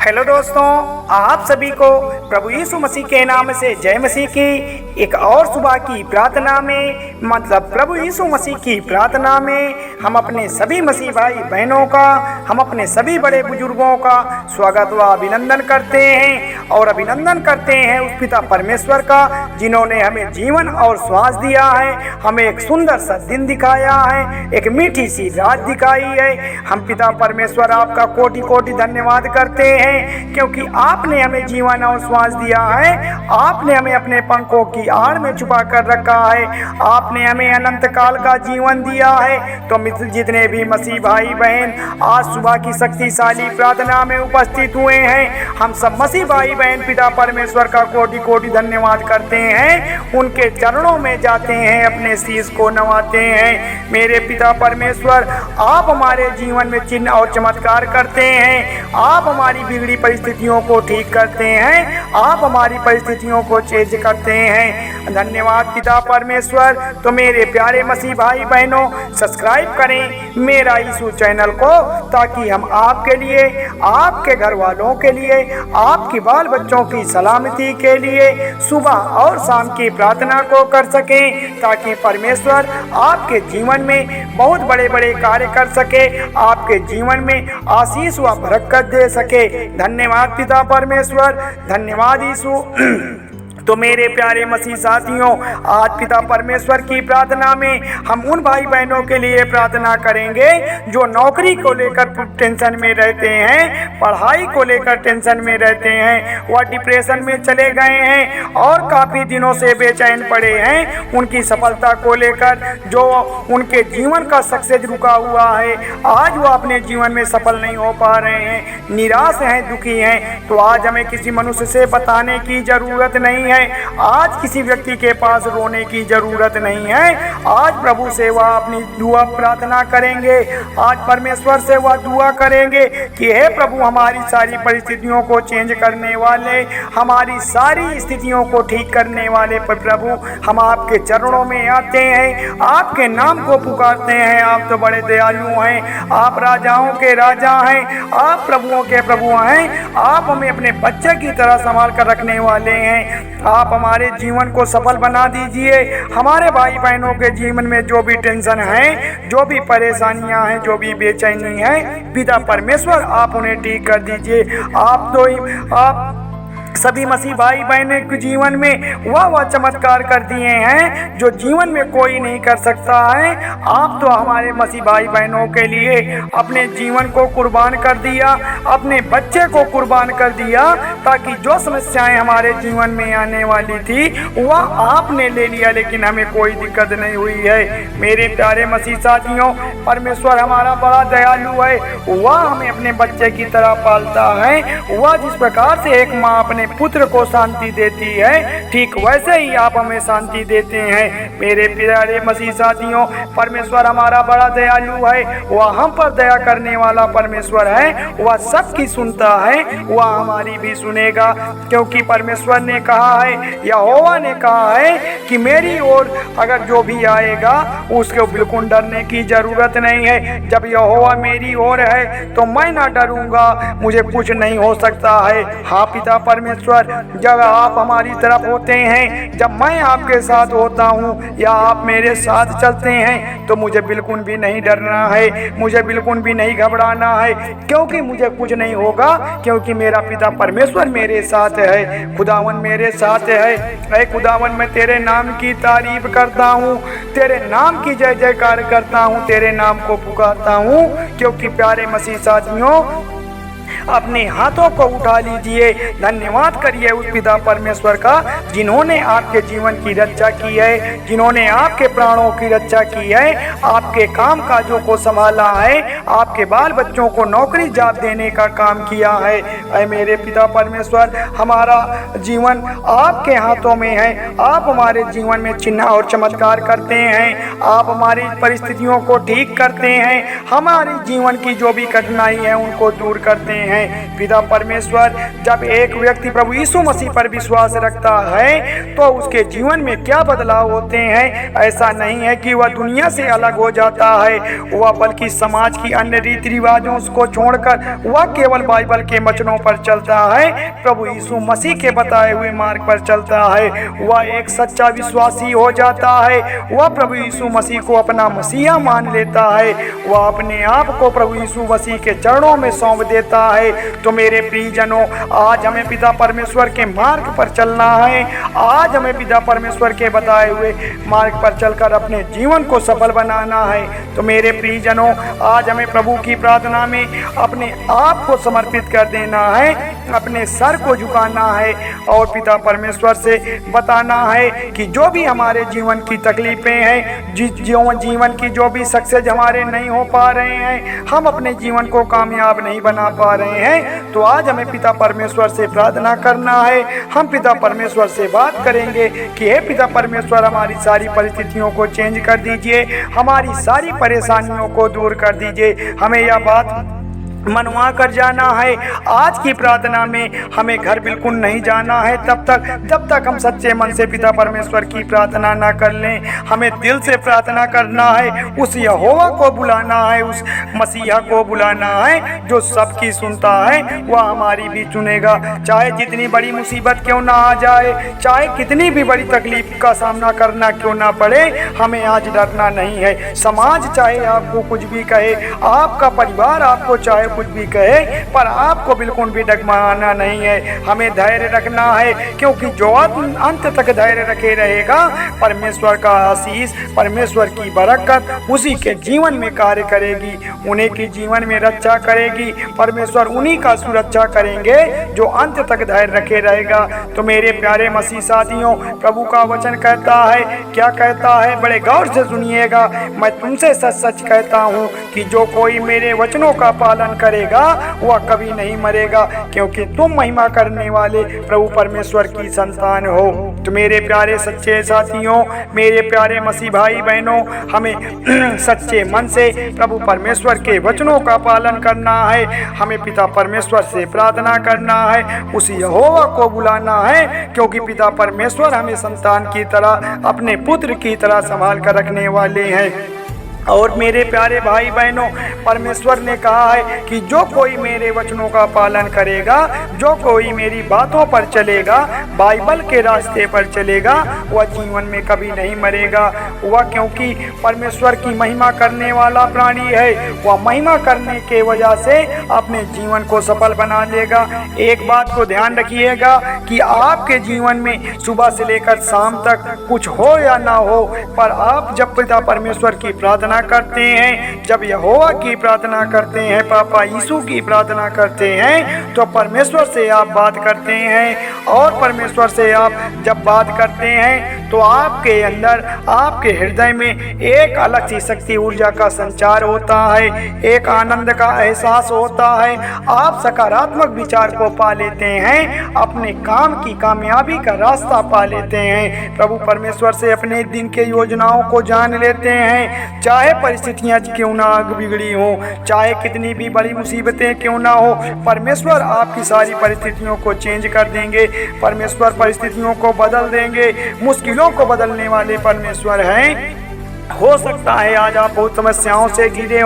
Hello दोस्तों, आप सभी को प्रभु यीशु मसीह के नाम से जय मसीह की एक और सुबह की प्रार्थना में, मतलब प्रभु यीशु मसीह की प्रार्थना में हम अपने सभी मसीह भाई बहनों का, हम अपने सभी बड़े बुजुर्गों का स्वागत व अभिनंदन करते हैं और अभिनंदन करते हैं उस पिता परमेश्वर का जिन्होंने हमें जीवन और श्वास दिया है, हमें एक सुंदर सा दिन दिखाया है, एक मीठी सी रात दिखाई है। हम पिता परमेश्वर आपका कोटि कोटि धन्यवाद करते हैं क्योंकि आपने हमें जीवन और श्वास दिया है, आपने हमें अपने पंखों की आड़ में छुपा कर रखा है, आपने हमें अनंत काल का जीवन दिया है। तो मित्र जितने भी मसीह भाई बहन आज सुबह की शक्तिशाली प्रार्थना में उपस्थित हुए हैं, हम सब मसीह भाई बहन पिता परमेश्वर का कोटि कोटि धन्यवाद करते हैं, उनके चरणों में जाते हैं, अपने शीश को नवाते हैं। मेरे पिता परमेश्वर, आप हमारे जीवन में चिन्ह और चमत्कार करते हैं, आप हमारी बिगड़ी परिस्थितियों को ठीक करते हैं, आप हमारी परिस्थितियों को चेंज करते हैं। धन्यवाद पिता परमेश्वर। तो मेरे प्यारे मसीह भाई बहनों, सब्सक्राइब करें मेरा यीशु चैनल को, ताकि हम आपके लिए, आपके घर वालों के लिए, आपके बाल बच्चों की सलामती के लिए सुबह और शाम की प्रार्थना को कर सकें, ताकि परमेश्वर आपके जीवन में बहुत बड़े बड़े कार्य कर सके, आपके जीवन में आशीष व बरकत दे सके। धन्यवाद पिता परमेश्वर, धन्यवाद यीशु। तो मेरे प्यारे मसीह साथियों, आज पिता परमेश्वर की प्रार्थना में हम उन भाई बहनों के लिए प्रार्थना करेंगे जो नौकरी को लेकर टेंशन में रहते हैं, पढ़ाई को लेकर टेंशन में रहते हैं, वह डिप्रेशन में चले गए हैं और काफ़ी दिनों से बेचैन पड़े हैं। उनकी सफलता को लेकर जो उनके जीवन का सक्सेस रुका हुआ है, आज वो अपने जीवन में सफल नहीं हो पा रहे हैं, निराश हैं, दुखी हैं। तो आज हमें किसी मनुष्य से बताने की ज़रूरत नहीं है, आज किसी व्यक्ति के पास रोने की जरूरत नहीं है। आज प्रभु से वह अपनी दुआ प्रार्थना करेंगे, आज परमेश्वर से वह दुआ करेंगे कि हे प्रभु, हमारी सारी परिस्थितियों को चेंज करने वाले, हमारी सारी स्थितियों को ठीक करने वाले प्रभु, हम आपके चरणों में आते हैं, आपके नाम को पुकारते हैं। आप तो बड़े दयालु हैं, आप राजाओं के राजा हैं, आप प्रभुओं के प्रभु हैं, आप हमें अपने बच्चे की तरह संभाल कर रखने वाले हैं। आप हमारे जीवन को सफल बना दीजिए। हमारे भाई बहनों के जीवन में जो भी टेंशन है, जो भी परेशानियां हैं, जो भी बेचैनी है, पिता परमेश्वर आप उन्हें ठीक कर दीजिए। आप सभी मसीह भाई बहनों के जीवन में वह चमत्कार कर दिए हैं जो जीवन में कोई नहीं कर सकता है। आप तो हमारे मसीह भाई बहनों के लिए अपने जीवन को कुर्बान कर दिया, अपने बच्चे को कुर्बान कर दिया, ताकि जो समस्याएं हमारे जीवन में आने वाली थी वह आपने ले लिया, लेकिन हमें कोई दिक्कत नहीं हुई है। मेरे प्यारे मसीह साथियों, परमेश्वर हमारा बड़ा दयालु है, वह हमें अपने बच्चे की तरह पालता है। वह जिस प्रकार से एक माँ अपने पुत्र को शांति देती है, ठीक वैसे ही आप हमें शांति देते हैं। मेरे प्यारे मसीह साथियों, परमेश्वर हमारा बड़ा दयालु है, वह हम पर दया करने वाला परमेश्वर है, वह सबकी सुनता है, वह हमारी भी सुनेगा, क्योंकि परमेश्वर ने कहा है, यहोवा ने कहा है कि मेरी ओर अगर जो भी आएगा उसको बिल्कुल डरने की जरूरत नहीं है। जब यहोवा मेरी ओर है तो मैं ना डरूंगा, मुझे कुछ नहीं हो सकता है। हाँ पिता परमेश्वर, जब आप हमारी तरफ होते हैं, जब मैं आपके साथ होता हूँ या आप मेरे साथ चलते हैं, तो मुझे बिल्कुल भी नहीं डरना है, मुझे बिल्कुल भी नहीं घबराना है, क्योंकि मुझे कुछ नहीं होगा, क्योंकि मेरा पिता परमेश्वर मेरे साथ है, खुदावन मेरे साथ है। ऐ खुदावन, मैं तेरे नाम की तारीफ करता हूँ, तेरे नाम की जय जयकार करता हूँ, तेरे नाम को पुकारता हूँ, क्योंकि प्यारे मसीह साथियों, अपने हाथों को उठा लीजिए, धन्यवाद करिए उस पिता परमेश्वर का जिन्होंने आपके जीवन की रक्षा की है, जिन्होंने आपके प्राणों की रक्षा की है, आपके काम काजों को संभाला है, आपके बाल बच्चों को नौकरी जॉब देने का काम किया है। ऐ मेरे पिता परमेश्वर, हमारा जीवन आपके हाथों में है, आप हमारे जीवन में चिन्ह और चमत्कार करते हैं, आप हमारी परिस्थितियों को ठीक करते हैं, हमारे जीवन की जो भी कठिनाई है उनको दूर करते हैं। हैं। पिता परमेश्वर जब एक व्यक्ति प्रभु यीशु मसीह पर विश्वास रखता है तो उसके जीवन में क्या बदलाव होते हैं। ऐसा नहीं है कि वह दुनिया से अलग हो जाता है, वह बल्कि समाज की अन्य रीति रिवाजों को छोड़कर वह केवल बाइबल के वचनों पर चलता है, प्रभु यीशु मसीह के बताए हुए मार्ग पर चलता है। वह एक सच्चा विश्वासी हो जाता है, वह प्रभु यीशु मसीह को अपना मसीहा मान लेता है, वह अपने आप को प्रभु यीशु मसीह के चरणों में सौंप देता है। तो मेरे प्रियजनों, आज हमें पिता परमेश्वर के मार्ग पर चलना है। आज हमें पिता परमेश्वर के बताए हुए मार्ग पर चलकर अपने जीवन को सफल बनाना है। तो मेरे प्रियजनों, आज हमें प्रभु की प्रार्थना में अपने आप को समर्पित कर देना है, अपने सर को झुकाना है और पिता परमेश्वर से बताना है कि जो भी हमारे जीवन की तकलीफें हैं, जीवन की जो भी सक्सेस हमारे नहीं हो पा रहे हैं, हम अपने जीवन को कामयाब नहीं बना पा रहे हैं, तो आज हमें पिता परमेश्वर से प्रार्थना करना है। हम पिता परमेश्वर से बात करेंगे कि हे पिता परमेश्वर, हमारी सारी परिस्थितियों को चेंज कर दीजिए, हमारी सारी परेशानियों को दूर कर दीजिए। हमें यह बात मनवा कर जाना है। आज की प्रार्थना में हमें घर बिल्कुल नहीं जाना है जब तक हम सच्चे मन से पिता परमेश्वर की प्रार्थना ना कर लें। हमें दिल से प्रार्थना करना है, उस यहोवा को बुलाना है, उस मसीहा को बुलाना है जो सबकी सुनता है, वह हमारी भी सुनेगा। चाहे जितनी बड़ी मुसीबत क्यों ना आ जाए, चाहे कितनी भी बड़ी तकलीफ का सामना करना क्यों ना पड़े, हमें आज डरना नहीं है। समाज चाहे आपको कुछ भी कहे, आपका परिवार आपको चाहे कुछ भी कहे, पर आपको बिल्कुल भी डगमगाना नहीं है। हमें धैर्य रखना है, क्योंकि जो अंत तक धैर्य रखे रहेगा, परमेश्वर का आशीष, परमेश्वर की बरकत उसी के जीवन में कार्य करेगी, उन्हीं की जीवन में रक्षा करेगी। परमेश्वर उन्हीं का सुरक्षा करेंगे जो अंत तक धैर्य रखे रहेगा। तो मेरे प्यारे मसीह साथियों, प्रभु का वचन कहता है, क्या कहता है, बड़े गौर से सुनिएगा। मैं तुमसे सच सच कहता हूँ कि जो कोई मेरे वचनों का पालन करेगा वह कभी नहीं मरेगा, क्योंकि तुम महिमा करने वाले प्रभु परमेश्वर की संतान हो। तो मेरे प्यारे सच्चे साथियों, मेरे प्यारे मसीह भाई बहनों, हमें सच्चे मन से प्रभु परमेश्वर के वचनों का पालन करना है। हमें पिता परमेश्वर से प्रार्थना करना है, उस यहोवा को बुलाना है, क्योंकि पिता परमेश्वर हमें संतान की तरह, अपने पुत्र की तरह संभाल कर रखने वाले हैं। और मेरे प्यारे भाई बहनों, परमेश्वर ने कहा है कि जो कोई मेरे वचनों का पालन करेगा, जो कोई मेरी बातों पर चलेगा, बाइबल के रास्ते पर चलेगा, वह जीवन में कभी नहीं मरेगा। वह क्योंकि परमेश्वर की महिमा करने वाला प्राणी है, वह महिमा करने के वजह से अपने जीवन को सफल बना लेगा। एक बात को ध्यान रखिएगा कि आपके जीवन में सुबह से लेकर शाम तक कुछ हो या ना हो, पर आप जब पिता परमेश्वर की प्रार्थना करते हैं, जब यहोवा की प्रार्थना करते हैं, पापा यीशु की प्रार्थना करते हैं, तो परमेश्वर से आप बात करते हैं। और परमेश्वर से आप जब बात करते हैं तो आपके अंदर, आपके हृदय में एक अलग सी शक्ति, ऊर्जा का संचार होता है, एक आनंद का एहसास होता है। आप सकारात्मक विचार को पा लेते हैं, अपने काम की कामयाबी का रास्ता पा लेते हैं। प्रभु परमेश्वर से अपने दिन के योजनाओं को जान लेते हैं। चाहे परिस्थितियां क्यों ना बिगड़ी हो, चाहे कितनी भी बड़ी मुसीबतें क्यों ना हो, परमेश्वर आपकी सारी परिस्थितियों को चेंज कर देंगे। परमेश्वर परिस्थितियों को बदल देंगे। मुश्किलों को बदलने वाले परमेश्वर हैं। हो सकता है आज आप बहुत समस्याओं से घिरे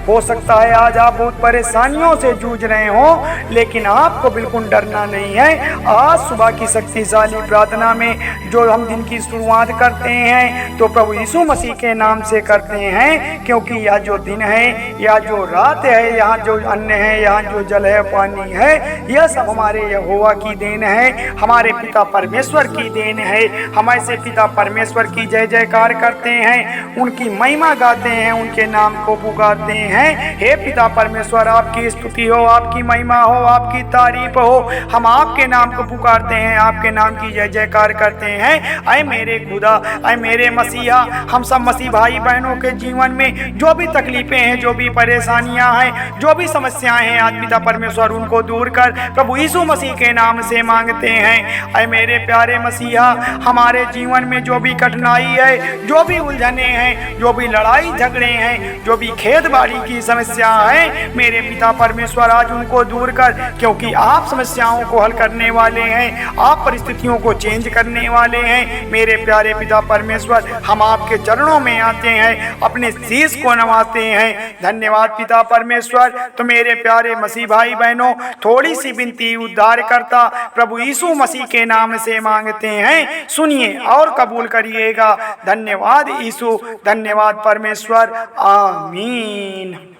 हो सकता है आज आप बहुत परेशानियों से जूझ रहे हो, लेकिन आपको बिल्कुल डरना नहीं है। आज सुबह की शक्तिशाली प्रार्थना में जो हम दिन की शुरुआत करते हैं तो प्रभु यीशु मसीह के नाम से करते हैं, क्योंकि यह जो दिन है, या जो रात है, यहाँ जो अन्न है, यहाँ जो जल है, पानी है, यह सब हमारे यहोवा की देन है, हमारे पिता परमेश्वर की देन है। हम ऐसे पिता परमेश्वर की जय जयकार करते हैं, उनकी महिमा गाते हैं, उनके नाम को पुकारते हैं। हे पिता परमेश्वर, आपकी स्तुति हो, आपकी महिमा हो, आपकी तारीफ हो। हम आपके नाम को पुकारते हैं, आपके नाम की जय जयकार करते हैं। ऐ मेरे खुदा, ऐ मेरे मसीहा, हम सब मसीह भाई बहनों के जीवन में जो भी तकलीफें हैं, जो भी परेशानियां हैं, जो भी समस्याएं हैं, आज पिता परमेश्वर उनको दूर कर प्रभु यीशु मसीह के नाम से मांगते हैं। ऐ मेरे प्यारे मसीहा, हमारे जीवन में जो भी कठिनाई है, जो भी उलझने हैं, जो भी लड़ाई झगड़े हैं, जो भी खेत बाड़ी की समस्या है, मेरे पिता परमेश्वर आज उनको दूर कर, क्योंकि आप समस्याओं को हल करने वाले हैं, आप परिस्थितियों को चेंज करने वाले हैं। मेरे प्यारे पिता परमेश्वर, हम आपके चरणों में आते हैं, अपने शीश को नवाते हैं। धन्यवाद पिता परमेश्वर। तो मेरे प्यारे मसीह भाई बहनों, थोड़ी सी विनती उद्धार करता प्रभु यीशु मसीह के नाम से मांगते हैं, सुनिए और कबूल करिएगा। धन्यवाद यीशु, धन्यवाद परमेश्वर, आमीन।